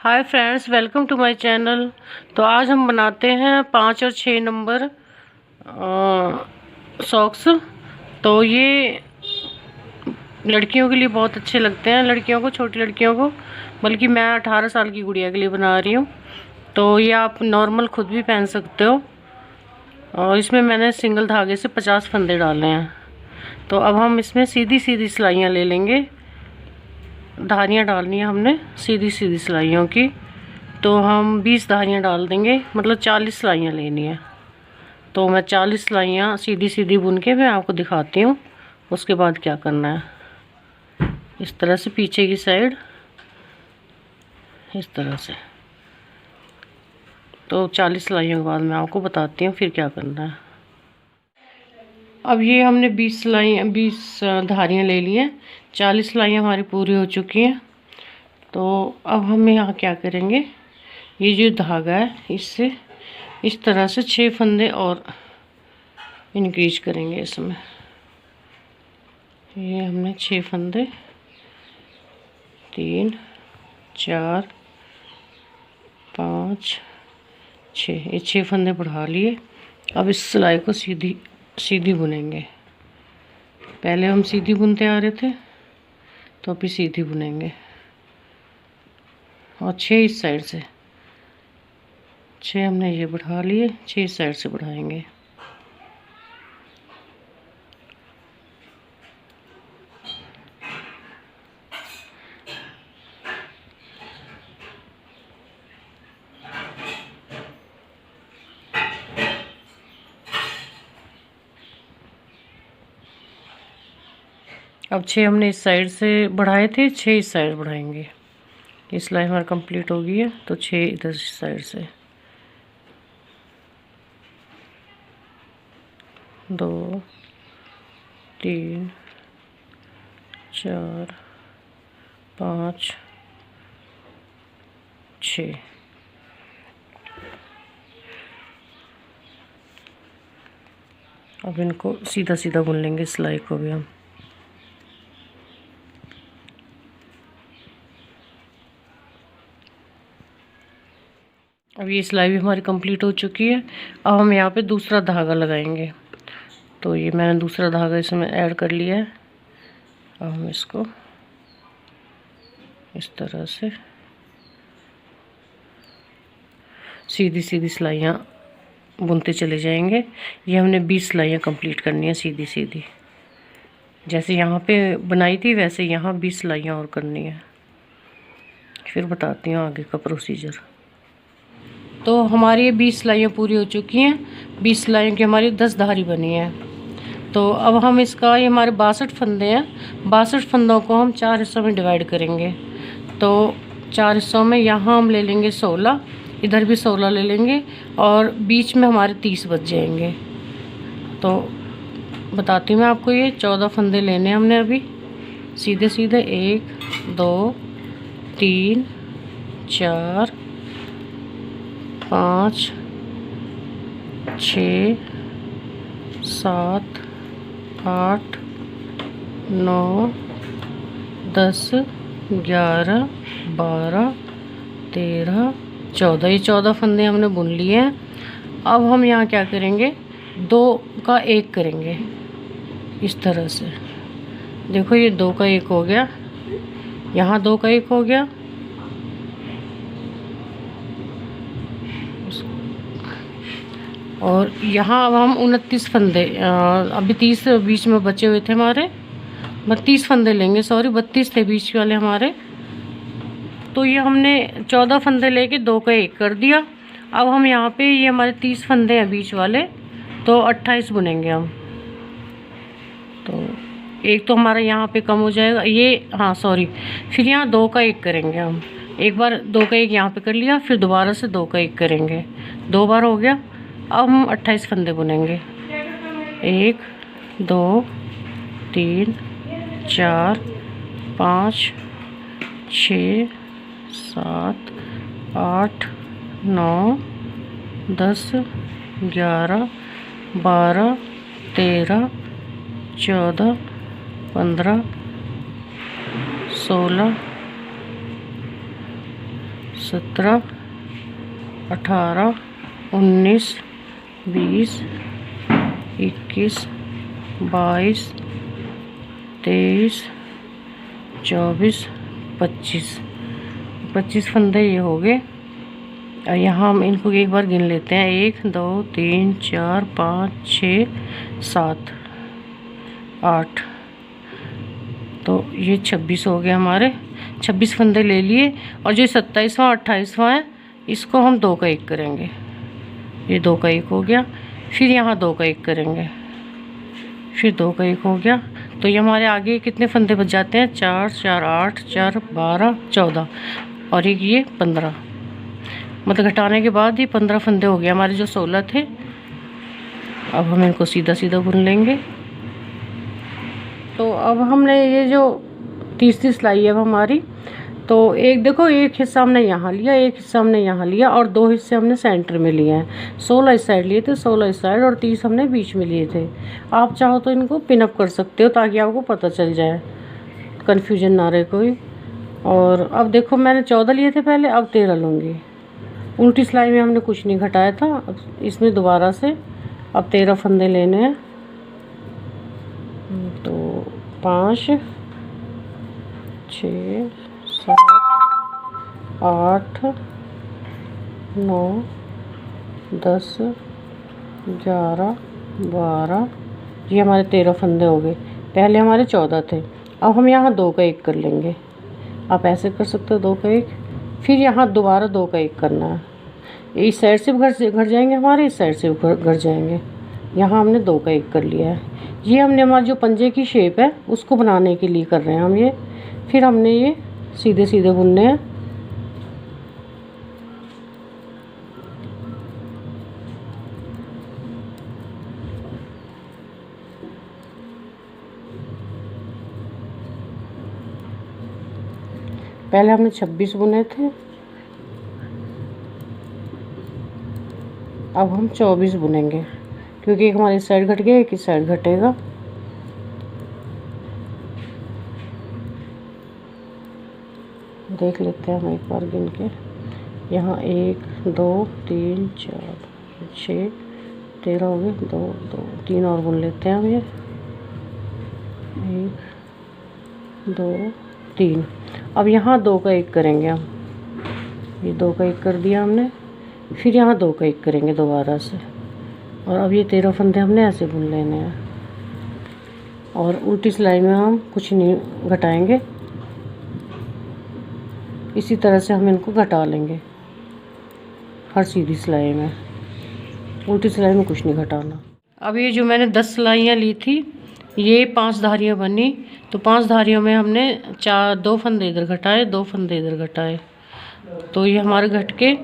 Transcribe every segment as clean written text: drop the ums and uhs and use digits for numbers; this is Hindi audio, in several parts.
Hi friends, welcome to my channel. तो आज हम बनाते हैं 5 और 6 नंबर सॉक्स। तो ये लड़कियों के लिए बहुत अच्छे लगते हैं, लड़कियों को, छोटी लड़कियों को। बल्कि मैं 18 साल की गुड़िया के लिए बना रही हूँ। तो ये आप नॉर्मल खुद भी पहन सकते हो। और इसमें मैंने सिंगल धागे से 50 फंदे डाले हैं। तो अब हम इसमें सीधी सीधी सिलाइयाँ ले लेंगे। धारियाँ डालनी है हमने सीधी सीधी सिलाइयों की। तो हम 20 धारियाँ डाल देंगे, मतलब 40 सिलाइयाँ लेनी है। तो मैं 40 सिलाइयाँ सीधी सीधी बुन के मैं आपको दिखाती हूँ। उसके बाद क्या करना है, इस तरह से पीछे की साइड, इस तरह से। तो 40 सिलाइयों के बाद मैं आपको बताती हूँ फिर क्या करना है। अब ये हमने 20 धारियाँ ले ली हैं। 40 सिलाइयाँ हमारी पूरी हो चुकी हैं। तो अब हम यहाँ क्या करेंगे, ये जो धागा है इससे इस तरह से 6 फंदे और इंक्रीज करेंगे इसमें। ये हमने 6 फंदे, 3 4 5 6, ये 6 फंदे बढ़ा लिए। अब इस सिलाई को सीधी सीधी बुनेंगे। पहले हम सीधी बुनते आ रहे थे, तो अभी सीधी बुनेंगे। और 6 इस साइड से, 6 हमने ये बढ़ा लिए, 6 इस साइड से बढ़ाएंगे। अब 6 हमने इस साइड से बढ़ाए थे, 6 इस साइड बढ़ाएंगे। ये सिलाई हमारी कंप्लीट हो गई है। तो 6 इधर साइड से, 2 3 4 5 6। अब इनको सीधा सीधा बुन लेंगे, सिलाई को भी हम। अब ये सिलाई भी हमारी कंप्लीट हो चुकी है। अब हम यहाँ पे दूसरा धागा लगाएंगे। तो ये मैंने दूसरा धागा इसमें ऐड कर लिया है। अब हम इसको इस तरह से सीधी सीधी सिलाइयाँ बुनते चले जाएंगे। ये हमने 20 सिलाइयाँ कंप्लीट करनी है सीधी सीधी। जैसे यहाँ पे बनाई थी वैसे यहाँ 20 सिलाइयाँ और करनी है। फिर बताती हूँ आगे का प्रोसीजर। तो हमारी ये 20 सिलाइयाँ पूरी हो चुकी हैं। 20 सिलाइयों की हमारी 10 धारी बनी है। तो अब हम इसका, ये हमारे 62 फंदे हैं, 62 फंदों को हम 4 हिस्सों में डिवाइड करेंगे। तो 4 हिस्सों में यहाँ हम ले लेंगे 16, इधर भी 16 ले लेंगे, और बीच में हमारे 30 बच जाएंगे। तो बताती हूँ मैं आपको, ये 14 फंदे लेने हैं हमने अभी सीधे सीधे। 1 2 3 4 5 6 7 8 9 10 11 12 13 14। ये 14 फंदे हमने बुन लिए हैं। अब हम यहाँ क्या करेंगे, 2 का 1 करेंगे इस तरह से। देखो ये 2 का 1 हो गया, यहाँ 2 का 1 हो गया, और यहाँ अब हम 29 फंदे, अभी 30 बीच में बचे हुए थे हमारे, 32 फंदे लेंगे, सॉरी 32 थे बीच वाले हमारे। तो ये हमने 14 फंदे लेके 2 का 1 कर दिया। अब हम यहाँ पे, ये हमारे 30 फंदे हैं बीच वाले, तो 28 बुनेंगे हम। तो एक तो हमारा यहाँ पे कम हो जाएगा ये, हाँ सॉरी, फिर यहाँ 2 का 1 करेंगे हम। एक बार 2 का 1 यहाँ पे कर लिया, फिर दोबारा से 2 का 1 करेंगे, 2 बार हो गया। अब हम 28 फंदे बुनेंगे। 1 2 3 4 5 6 7 8 9 10 11 12 13 14 15 16 17, 18, 19, 20, 21, 22, 23, 24, 25 फंदे ये हो गए। और यहाँ हम इनको एक बार गिन लेते हैं, 1, 2, 3, 4, 5, 6, 7, 8, तो ये 26 हो गए हमारे। 26 फंदे ले लिए। और जो 27वां 28वां है इसको हम 2 का 1 करेंगे। ये 2 का 1 हो गया। फिर यहाँ 2 का 1 करेंगे, फिर 2 का 1 हो गया। तो ये हमारे आगे कितने फंदे बच जाते हैं, 4, 4, 8, 4, 12, 14 और एक ये 15, मतलब घटाने के बाद ये 15 फंदे हो गए हमारे जो 16 थे। अब हम इनको सीधा सीधा बुन लेंगे। तो अब हमने ये जो 30 सिलाई है अब हमारी, तो एक देखो, एक हिस्सा हमने यहाँ लिया, एक हिस्सा हमने यहाँ लिया और 2 हिस्से हमने सेंटर में लिए हैं। 16 इस साइड लिए थे, 16 इस साइड और 30 हमने बीच में लिए थे। आप चाहो तो इनको पिनअप कर सकते हो ताकि आपको पता चल जाए, कन्फ्यूजन ना रहे कोई। और अब देखो मैंने 14 लिए थे पहले, अब 13 लूँगी। उल्टी सिलाई में हमने कुछ नहीं घटाया था, अब इसमें दोबारा से अब 13 फंदे लेने हैं। तो 5, 6, 7, 8, 9, 10, 11, 12, ये हमारे 13 फंदे हो गए। पहले हमारे 14 थे। अब हम यहाँ 2 का 1 कर लेंगे। आप ऐसे कर सकते हो, 2 का 1, फिर यहाँ दोबारा 2 का 1 करना है। इस साइड से घर जाएंगे हमारे, इस साइड से घर जाएंगे। यहाँ हमने 2 का 1 कर लिया है। ये हमने हमारे जो पंजे की शेप है उसको बनाने के लिए कर रहे हैं हम ये। फिर हमने ये सीधे सीधे बुनने हैं। पहले हमने 26 बुने थे, अब हम 24 बुनेंगे क्योंकि एक हमारी साइड घट गया, एक इस साइड घटेगा। देख लेते हैं हम एक बार गिन के। यहाँ 1, 2, 3, 4, 6, 13 हो गए। 2, 2, 3 और बुन लेते हैं हम ये। 1, 2, 3। अब यहाँ 2 का 1 करेंगे हम। ये 2 का 1 कर दिया हमने। फिर यहाँ 2 का 1 करेंगे दोबारा से। और अब ये 13 फंदे हमने ऐसे बुन लेने हैं। और उल्टी सिलाई में हम कुछ नहीं घटाएंगे, इसी तरह से हम इनको घटा लेंगे हर सीधी सिलाई में। उल्टी सिलाई में कुछ नहीं घटाना। अब ये जो मैंने 10 सिलाइयाँ ली थी, ये 5 धारियाँ बनी। तो 5 धारियों में हमने 2 फंदे इधर घटाए, 2 फंदे इधर घटाए। तो ये हमारे घट के,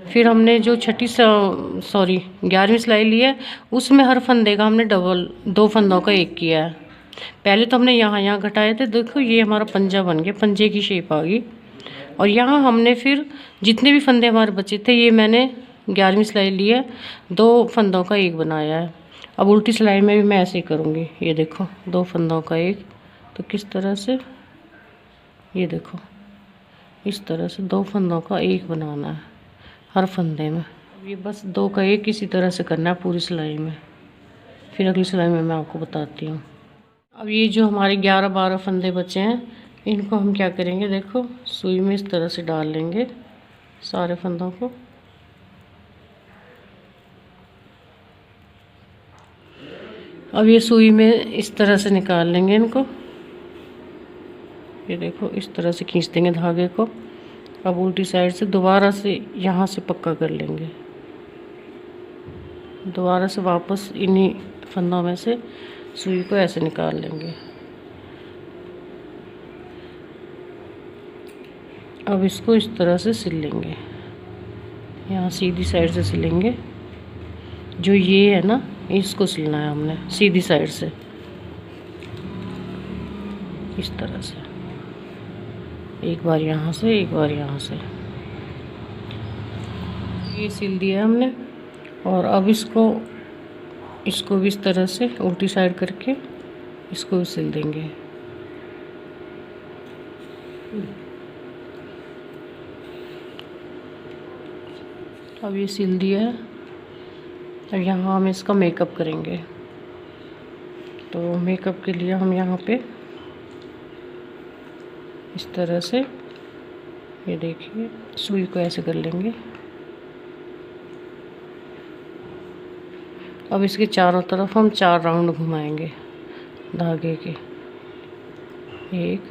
फिर हमने जो 11वीं सिलाई ली है उसमें हर फंदे का हमने डबल 2 फंदों का 1 किया है। पहले तो हमने यहाँ घटाए थे। देखो ये हमारा पंजा बन गया, पंजे की शेप आ गई। और यहाँ हमने फिर जितने भी फंदे हमारे बचे थे, ये मैंने 11वीं सिलाई ली है, 2 फंदों का 1 बनाया है। अब उल्टी सिलाई में भी मैं ऐसे ही करूँगी। ये देखो 2 फंदों का 1, तो किस तरह से, ये देखो इस तरह से 2 फंदों का 1 बनाना है हर फंदे में। ये बस 2 का 1 इसी तरह से करना है पूरी सिलाई में। फिर अगली सिलाई में मैं आपको बताती हूँ। अब ये जो हमारे 11-12 फंदे बचे हैं, इनको हम क्या करेंगे, देखो सुई में इस तरह से डाल लेंगे सारे फंदों को। अब ये सुई में इस तरह से निकाल लेंगे इनको। ये देखो इस तरह से खींच देंगे धागे को। अब उल्टी साइड से दोबारा से यहाँ से पक्का कर लेंगे। दोबारा से वापस इन्हीं फंदों में से सुई को ऐसे निकाल लेंगे। अब इसको इस तरह से सिल लेंगे, यहाँ सीधी साइड से सिलेंगे। जो ये है ना, इसको सिलना है हमने सीधी साइड से, इस तरह से। एक बार यहाँ से, एक बार यहाँ से। ये सिल दिया हमने। और अब इसको भी इस तरह से उल्टी साइड करके इसको भी सिल देंगे। अब ये सिल दिया है। अब यहाँ हम इसका मेकअप करेंगे। तो मेकअप के लिए हम यहाँ पे इस तरह से, ये देखिए, सुई को ऐसे कर लेंगे। अब इसके चारों तरफ हम 4 राउंड घुमाएंगे धागे के। 1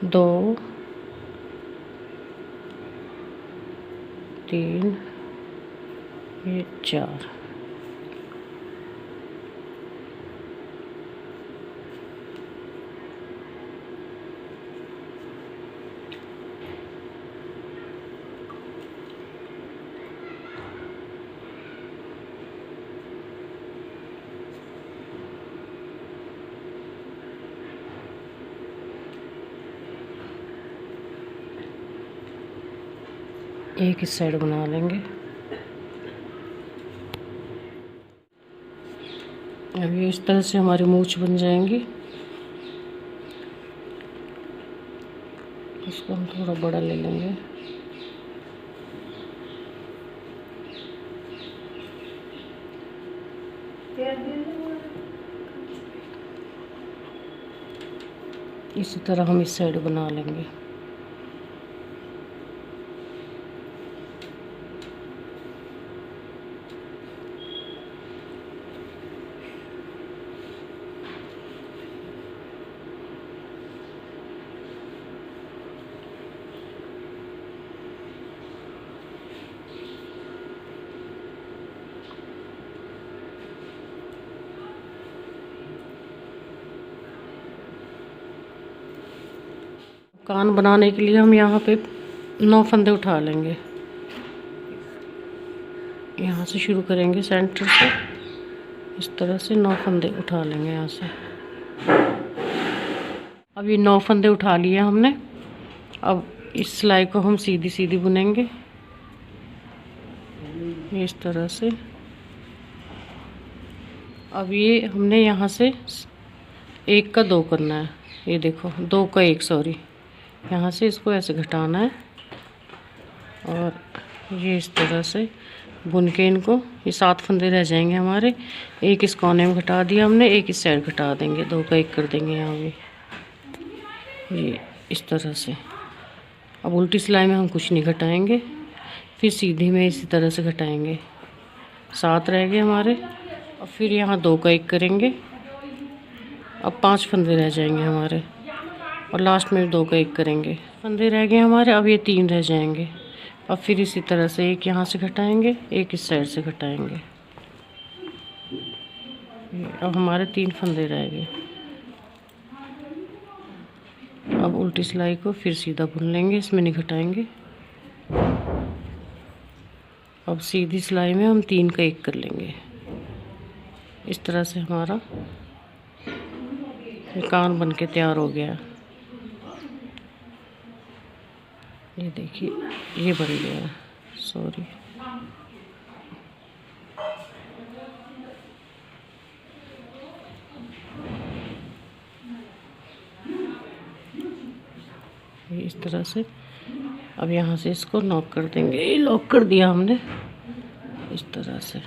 2 3 ये 4। एक इस साइड बना लेंगे। अब ये इस तरह से हमारी मूंछ बन जाएंगी। इसको हम थोड़ा बड़ा ले लेंगे। इसी तरह हम इस साइड बना लेंगे। कान बनाने के लिए हम यहाँ पे 9 फंदे उठा लेंगे। यहाँ से शुरू करेंगे सेंटर से, इस तरह से 9 फंदे उठा लेंगे यहाँ से। अब ये 9 फंदे उठा लिए हमने। अब इस सिलाई को हम सीधी सीधी बुनेंगे इस तरह से। अब ये हमने यहाँ से 1 का 2 करना है। ये देखो 2 का 1, सॉरी, यहाँ से इसको ऐसे घटाना है और ये इस तरह से बुन के इनको, ये 7 फंदे रह जाएंगे हमारे। 1 इस कोने में घटा दिया हमने, 1 इस साइड घटा देंगे, 2 का 1 कर देंगे यहाँ भी, ये इस तरह से। अब उल्टी सिलाई में हम कुछ नहीं घटाएंगे, फिर सीधी में इसी तरह से घटाएंगे। 7 रह गए हमारे। और फिर यहाँ 2 का 1 करेंगे। अब 5 फंदे रह जाएंगे हमारे और लास्ट में 2 का 1 करेंगे। फंदे रह गए हमारे, अब ये 3 रह जाएंगे। अब फिर इसी तरह से 1 यहाँ से घटाएंगे, 1 इस साइड से घटाएंगे। अब हमारे 3 फंदे रह गए। अब उल्टी सिलाई को फिर सीधा बुन लेंगे, इसमें नहीं घटाएंगे। अब सीधी सिलाई में हम 3 का 1 कर लेंगे। इस तरह से हमारा कान बन के तैयार हो गया। ये देखिए, ये बन गया, सॉरी। ये इस तरह से। अब यहाँ से इसको नॉक कर देंगे। ये लॉक कर दिया हमने इस तरह से।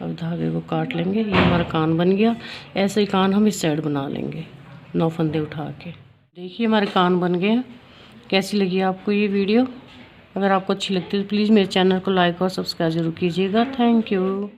अब धागे को काट लेंगे। ये हमारा कान बन गया। ऐसे ही कान हम इस साइड बना लेंगे 9 फंदे उठा के। देखिए हमारे कान बन गए। कैसी लगी आपको ये वीडियो? अगर आपको अच्छी लगती है तो प्लीज़ मेरे चैनल को लाइक और सब्सक्राइब जरूर कीजिएगा। Thank you.